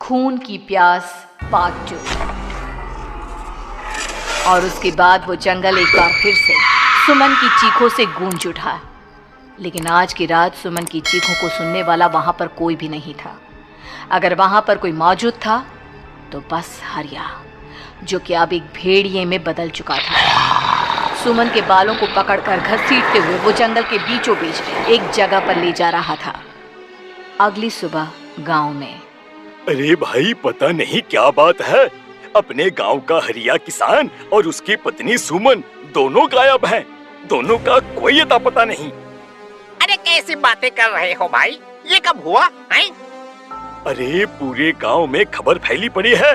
खून की प्यास पार्ट 2। और उसके बाद वो जंगल एक बार फिर से सुमन की चीखों से गूंज उठा। लेकिन आज की रात सुमन की चीखों को सुनने वाला वहां पर कोई भी नहीं था। अगर वहां पर कोई मौजूद था तो बस हरिया, जो कि अब एक भेड़िए में बदल चुका था। सुमन के बालों को पकड़कर घसीटते हुए वो जंगल के बीचों बीच एक जगह पर ले जा रहा था। अगली सुबह गांव में। अरे भाई, पता नहीं क्या बात है, अपने गांव का हरिया किसान और उसकी पत्नी सुमन दोनों गायब हैं। दोनों का कोई अता पता नहीं। अरे कैसी बातें कर रहे हो भाई, ये कब हुआ है? अरे पूरे गांव में खबर फैली पड़ी है।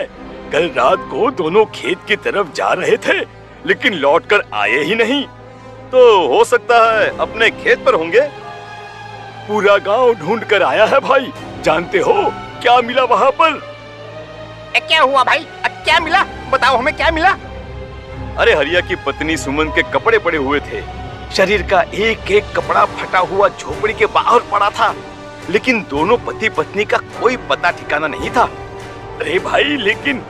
कल रात को दोनों खेत की तरफ जा रहे थे, लेकिन लौटकर आए ही नहीं। तो हो सकता है अपने खेत पर होंगे। पूरा गांव ढूंढ कर आया है भाई। जानते हो क्या मिला वहाँ पर? क्या हुआ भाई, क्या मिला? बताओ हमें, क्या मिला? अरे हरिया की पत्नी सुमन के कपड़े पड़े हुए थे। शरीर का एक एक कपड़ा फटा हुआ झोपड़ी के बाहर पड़ा था, लेकिन दोनों पति पत्नी का कोई पता ठिकाना नहीं था। अरे भाई, लेकिन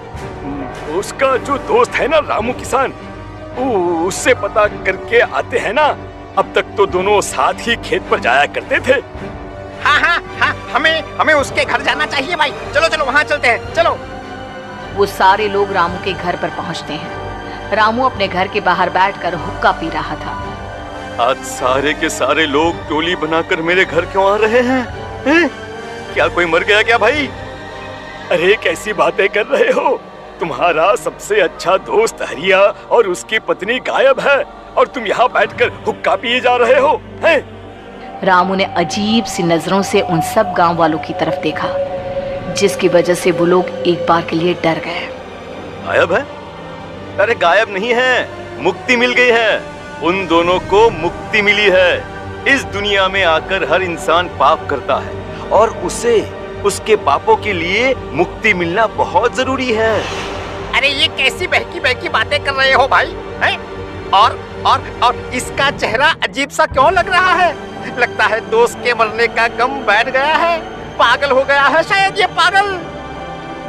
उसका जो दोस्त है ना रामू किसान, उससे पता करके आते हैं ना। अब तक तो दोनों साथ ही खेत पर जाया करते थे। हाँ, हमें उसके घर जाना चाहिए भाई। चलो चलो वहाँ चलते हैं, चलो। वो सारे लोग रामू के घर पर पहुंचते हैं। रामू अपने घर के बाहर बैठकर हुक्का पी रहा था। आज सारे के सारे लोग टोली बनाकर मेरे घर क्यों आ रहे हैं? क्या कोई मर गया क्या भाई? अरे कैसी बातें कर रहे हो? तुम्हारा सबसे अच्छा दोस्त हरिया और उसकी पत्नी गायब है और तुम यहाँ बैठकर हुक्का पिए जा रहे हो हैं? रामू ने अजीब सी नजरों से उन सब गांव वालों की तरफ देखा, जिसकी वजह से वो लोग एक बार के लिए डर गए। गायब है? अरे गायब नहीं है, मुक्ति मिल गई है। उन दोनों को मुक्ति मिली है। इस दुनिया में आकर हर इंसान पाप करता है और उसे उसके पापों के लिए मुक्ति मिलना बहुत जरूरी है। अरे ये कैसी बहकी बहकी बातें कर रहे हो भाई, हैं? और इसका चेहरा अजीब सा क्यों लग रहा है? लगता है दोस्त के मरने का गम बैठ गया है। पागल हो गया है शायद ये पागल।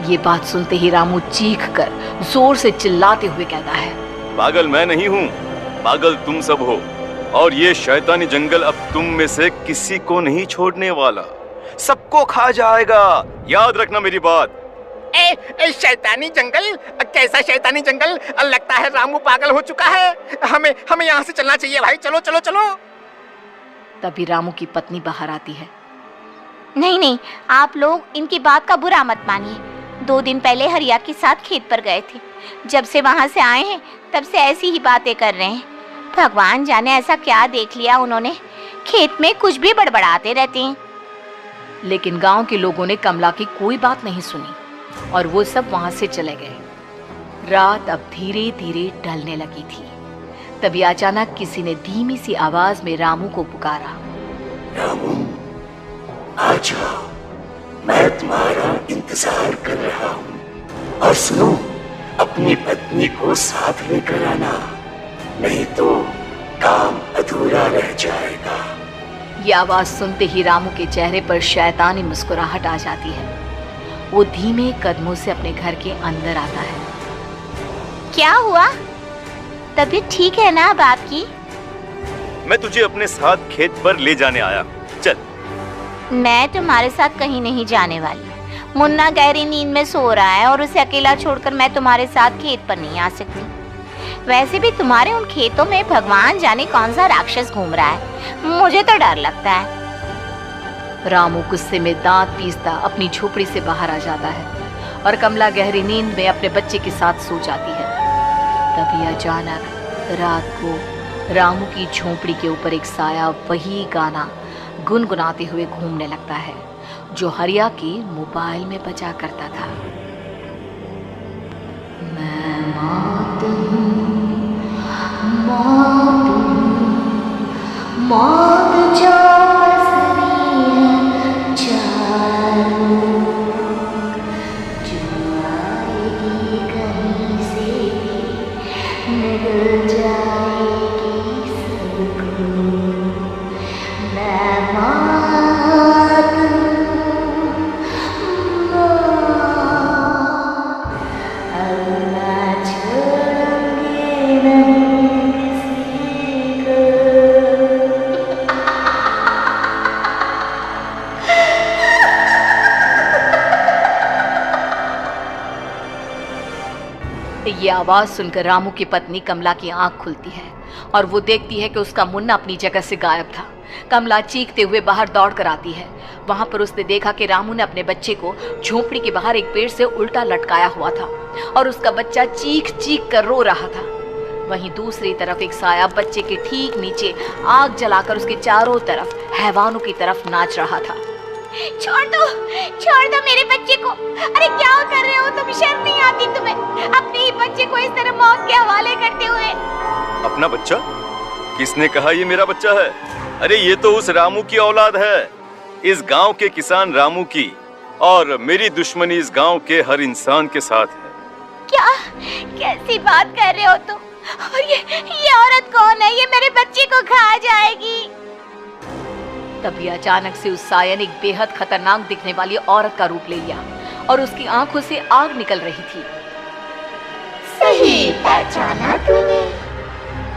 ये बात सुनते ही रामू चीख कर जोर से चिल्लाते हुए कहता है, पागल मैं नहीं हूँ, पागल तुम सब हो। और ये शैतानी जंगल अब तुम में से किसी को नहीं छोड़ने वाला, सबको खा जाएगा। याद रखना मेरी बात। शैतानी जंगल? कैसा शैतानी जंगल? लगता है रामू पागल हो चुका है। हमें यहाँ से चलना चाहिए भाई। चलो चलो चलो। तभी रामू की पत्नी बाहर आती है। नहीं, आप लोग इनकी बात का बुरा मत मानिए। 2 दिन पहले हरिया के साथ खेत पर गए थे। जब से वहां से आए हैं तब से ऐसी ही बातें कर रहे हैं। भगवान जाने ऐसा क्या देख लिया उन्होंने, खेत में कुछ भी बड़बड़ाते रहते हैं। लेकिन गांव के लोगों ने कमला की कोई बात नहीं सुनी और वो सब वहां से चले गए। रात अब धीरे धीरे ढलने लगी थी। तभी अचानक किसी ने धीमी सी आवाज में रामू को पुकारा। रामू, आ जाओ, मैं तुम्हारा इंतजार कर रहा हूँ। और सुनो, अपनी पत्नी को साथ लेकर आना, नहीं तो काम अधूरा रह जाएगा। ये आवाज सुनते ही रामू के चेहरे पर शैतानी मुस्कुराहट आ जाती है। वो धीमे कदमों से अपने घर के अंदर आता है। क्या हुआ? तबीयत ठीक है ना अब आपकी? मैं तुझे अपने साथ खेत पर ले जाने आया, चल। मैं तुम्हारे साथ कहीं नहीं जाने वाली। मुन्ना गहरी नींद में सो रहा है और उसे अकेला छोड़कर मैं तुम्हारे साथ खेत पर नहीं आ सकती। वैसे भी तुम्हारे उन खेतों में भगवान जाने कौन सा राक्षस घूम रहा है, मुझे तो डर लगता है। रामू गुस्से में दांत पीसता अपनी झोपड़ी से बाहर आ जाता है और कमला गहरी नींद में अपने बच्चे के साथ सो जाती है। तभी अचानक रात को रामू की झोपड़ी के ऊपर एक साया वही गाना गुनगुनाते हुए घूमने लगता है जो हरिया के मोबाइल में बजा करता था। मैं मौत हूँ, मौत हूँ, मौत जो आवाज सुनकर रामू की पत्नी कमला की आंख खुलती है और वो देखती है कि उसका मुन्ना अपनी जगह से गायब था। कमला चीखते हुए बाहर दौड़ कर आती है। वहां पर उसने देखा कि रामू ने अपने बच्चे को झोपड़ी के बाहर एक पेड़ से उल्टा लटकाया हुआ था और उसका बच्चा चीख चीख कर रो रहा था। वहीं दूसरी तरफ एक साया बच्चे के ठीक नीचे आग जलाकर उसके चारों तरफ हैवानों की तरफ नाच रहा था। छोड़ दो मेरे बच्चे को। अरे क्या कर रहे हो तुम? शर्म नहीं आती तुम्हें अपने ही बच्चे को इस तरह मौत के हवाले करते हुए? अपना बच्चा? किसने कहा ये मेरा बच्चा है? अरे ये तो उस रामू की औलाद है, इस गांव के किसान रामू की, और मेरी दुश्मनी इस गांव के हर इंसान के साथ है। क्या कैसी बात कर रहे हो तुम? और ये औरत कौन है? ये मेरे बच्चे को खा जाएगी। तभी अचानक से उस साया ने एक बेहद खतरनाक दिखने वाली औरत का रूप ले लिया और उसकी आंखों से आग निकल रही थी। सही पहचाना तूने,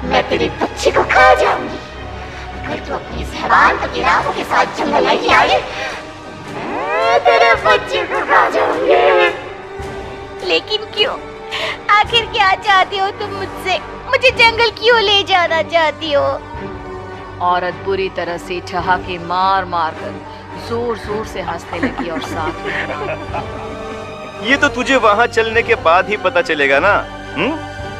मैं तेरे बच्चे को खा जाऊंगी। अगर तू अपनी इस हैवान पति रामू के साथ जंगल नहीं आई, मैं तेरे बच्चे को खा जाऊंगी। लेकिन क्यों? आखिर क्या चाहती हो तुम मुझसे? मुझे जंगल क्यों ले जाना चाहती हो? औरत बुरी तरह से ठहाके मार मार कर जोर जोर से हंसने लगी और साथ में, ये तो तुझे वहाँ चलने के बाद ही पता चलेगा ना।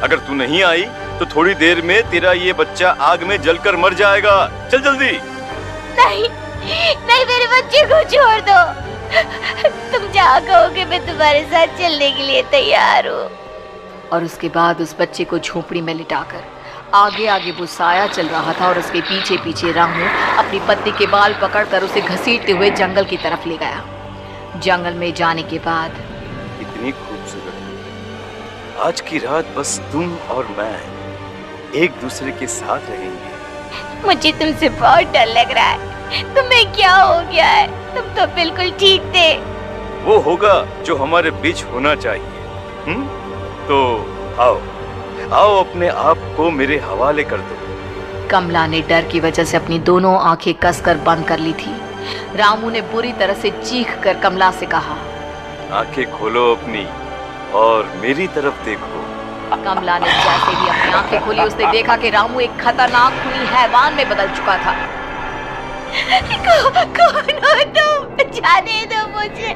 अगर तू नहीं आई तो थोड़ी देर में तेरा ये बच्चा आग में जलकर मर जाएगा। चल जल्दी। नहीं नहीं, मेरे बच्चे को छोड़ दो। तुम जहाँ कहोगे मैं तुम्हारे साथ चलने के लिए तैयार हूँ। और उसके बाद उस बच्चे को झोपड़ी में लिटाकर आगे आगे वो साया चल रहा था और उसके पीछे पीछे रामू अपनी पत्नी के बाल पकड़कर उसे घसीटते हुए जंगल की तरफ ले गया। जंगल में जाने के बाद, इतनी खूबसूरत, आज की रात बस तुम और मैं एक दूसरे के साथ रहेंगे। मुझे तुमसे बहुत डर लग रहा है। तुम्हें क्या हो गया है? तुम तो बिल्कुल ठीक थे। वो होगा जो हमारे बीच होना चाहिए। तो आओ आओ, अपने आप को मेरे हवाले कर दो। कमला ने डर की वजह से अपनी दोनों आंखें कसकर बंद कर ली थी। रामू ने बुरी तरह से चीख कर कमला से कहा, आंखें खोलो अपनी और मेरी तरफ देखो। कमला ने जैसे ही अपनी आंखें खोली उसने देखा कि रामू एक खतरनाक खूनी हैवान में बदल चुका था। कौन हो तुम? जाने दो मुझे।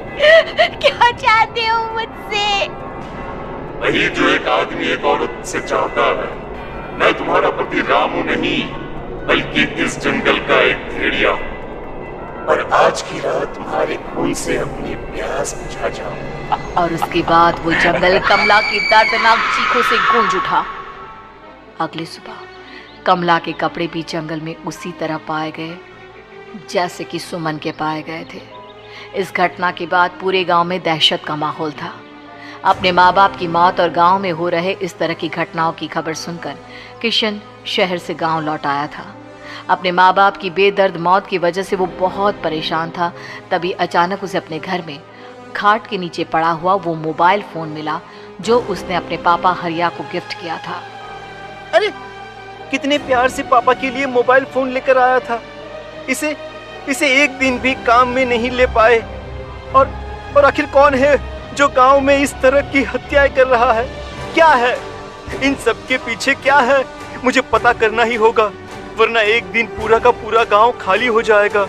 क्या चाहते हो मुझसे? वही जो एक आदमी एक औरत से चाहता है। मैं तुम्हारा पति रामू नहीं, बल्कि इस जंगल का एक भेड़िया हूँ, और आज की रात तुम्हारे खून से अपनी प्यास बुझा जाऊं। और उसके बाद वो जंगल कमला की दर्दनाक चीखों से गूंज उठा। अगली सुबह कमला के कपड़े भी जंगल में उसी तरह पाए गए जैसे कि सुमन के पाए गए थे। इस घटना के बाद पूरे गांव में दहशत का माहौल था। अपने माँ बाप की मौत और गांव में हो रहे इस तरह की घटनाओं की खबर सुनकर किशन शहर से गांव लौट आया था। अपने माँ बाप की बेदर्द मौत की वजह से वो बहुत परेशान था। तभी अचानक उसे अपने घर में खाट के नीचे पड़ा हुआ वो मोबाइल फ़ोन मिला जो उसने अपने पापा हरिया को गिफ्ट किया था। अरे कितने प्यार से पापा के लिए मोबाइल फोन लेकर आया था। इसे एक दिन भी काम में नहीं ले पाए। और आखिर कौन है जो गांव में इस तरह की हत्याएं कर रहा है? क्या है इन सब के पीछे? क्या है? मुझे पता करना ही होगा, वरना एक दिन पूरा का पूरा गांव खाली हो जाएगा।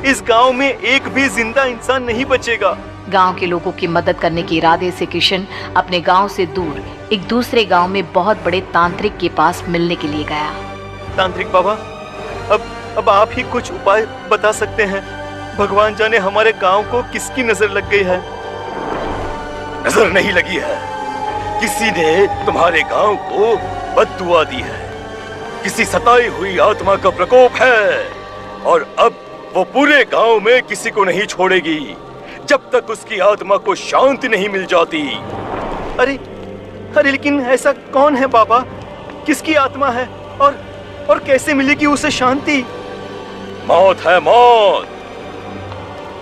इस गांव में एक भी जिंदा इंसान नहीं बचेगा। गांव के लोगों की मदद करने के इरादे से किशन अपने गांव से दूर एक दूसरे गांव में बहुत बड़े तांत्रिक के पास मिलने के लिए गया। तांत्रिक बाबा, अब आप ही कुछ उपाय बता सकते हैं। भगवान जाने हमारे गांव को किसकी नजर लग गई है। नजर नहीं लगी है, किसी ने तुम्हारे गांव को बद्दुआ दी है। किसी सताई हुई आत्मा का प्रकोप है और अब वो पूरे गांव में किसी को नहीं छोड़ेगी जब तक उसकी आत्मा को शांति नहीं मिल जाती। अरे लेकिन ऐसा कौन है बाबा? किसकी आत्मा है और कैसे मिलेगी उसे शांति? मौत है, मौत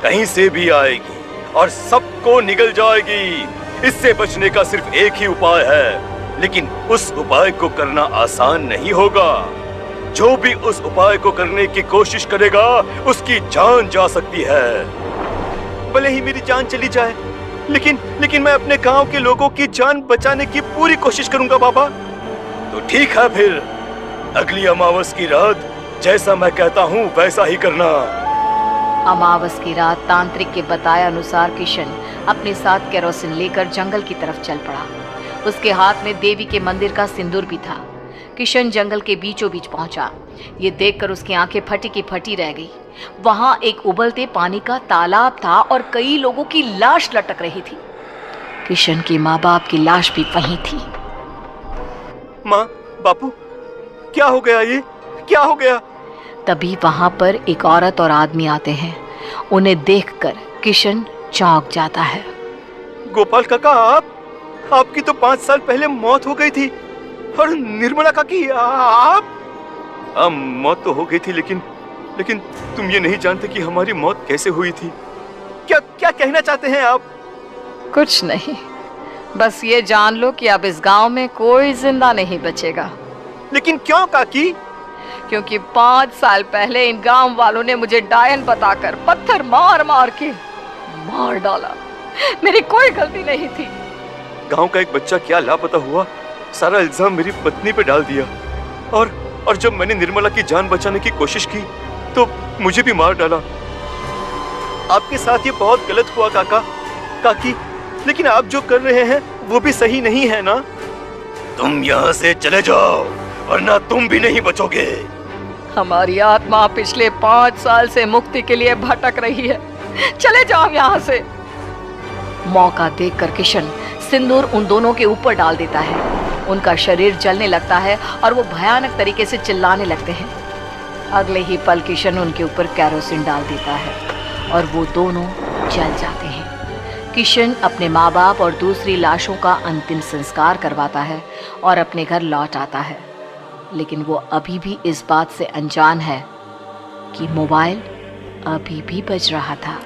कहीं से भी आएगी और सबको निगल जाएगी। इससे बचने का सिर्फ एक ही उपाय है, लेकिन उस उपाय को करना आसान नहीं होगा। जो भी उस उपाय को करने की कोशिश करेगा उसकी जान जा सकती है। भले ही मेरी जान चली जाए, लेकिन मैं अपने गांव के लोगों की जान बचाने की पूरी कोशिश करूंगा बाबा। तो ठीक है फिर, अगली अमावस की रात जैसा मैं कहता हूँ वैसा ही करना। अमावस की रात तांत्रिक के बताए अनुसार किशन अपने साथ केरोसिन लेकर जंगल की तरफ चल पड़ा। उसके हाथ में देवी के मंदिर का सिंदूर भी था। किशन जंगल के बीचों बीच पहुंचा। ये देखकर उसकी आंखें फटी की फटी रह गई। वहां एक उबलते पानी का तालाब था और कई लोगों की लाश लटक रही थी। किशन के माँ बाप की लाश भी वहीं थी। माँ, बापू, क्या हो गया? ये क्या हो गया? तभी वहां पर एक औरत और आदमी आते हैं। उन्हें देखकर किशन चौंक जाता है। गोपाल काका, आपकी तो 5 साल पहले मौत हो गई थी। और निर्मला काकी, आप? मौत तो हो गई थी, लेकिन तुम ये नहीं जानते कि हमारी मौत कैसे हुई थी। क्या कहना चाहते हैं आप? कुछ नहीं, बस ये जान लो कि अब इस गांव में कोई जिंदा नहीं बचेगा। लेकिन क्यों काकी? क्योंकि 5 साल पहले इन गांव वालों ने मुझे डायन बताकर पत्थर मार मार के मार डाला। मेरी कोई गलती नहीं थी। गांव का एक बच्चा क्या लापता हुआ, सारा इल्जाम मेरी पत्नी पे डाल दिया। और जब मैंने निर्मला की जान बचाने की कोशिश की तो मुझे भी मार डाला। आपके साथ ये बहुत गलत हुआ काकी, लेकिन आप जो कर रहे हैं वो भी सही नहीं है ना? तुम यहाँ से चले जाओ वरना तुम भी नहीं बचोगे। हमारी आत्मा पिछले 5 साल से मुक्ति के लिए भटक रही है। चले जाओ यहाँ से। मौका देखकर किशन सिंदूर उन दोनों के ऊपर डाल देता है। उनका शरीर जलने लगता है और वो भयानक तरीके से चिल्लाने लगते हैं। अगले ही पल किशन उनके ऊपर केरोसिन डाल देता है और वो दोनों जल जाते हैं। किशन अपने माँ बाप और दूसरी लाशों का अंतिम संस्कार करवाता है और अपने घर लौट आता है। लेकिन वो अभी भी इस बात से अनजान है कि मोबाइल अभी भी बज रहा था।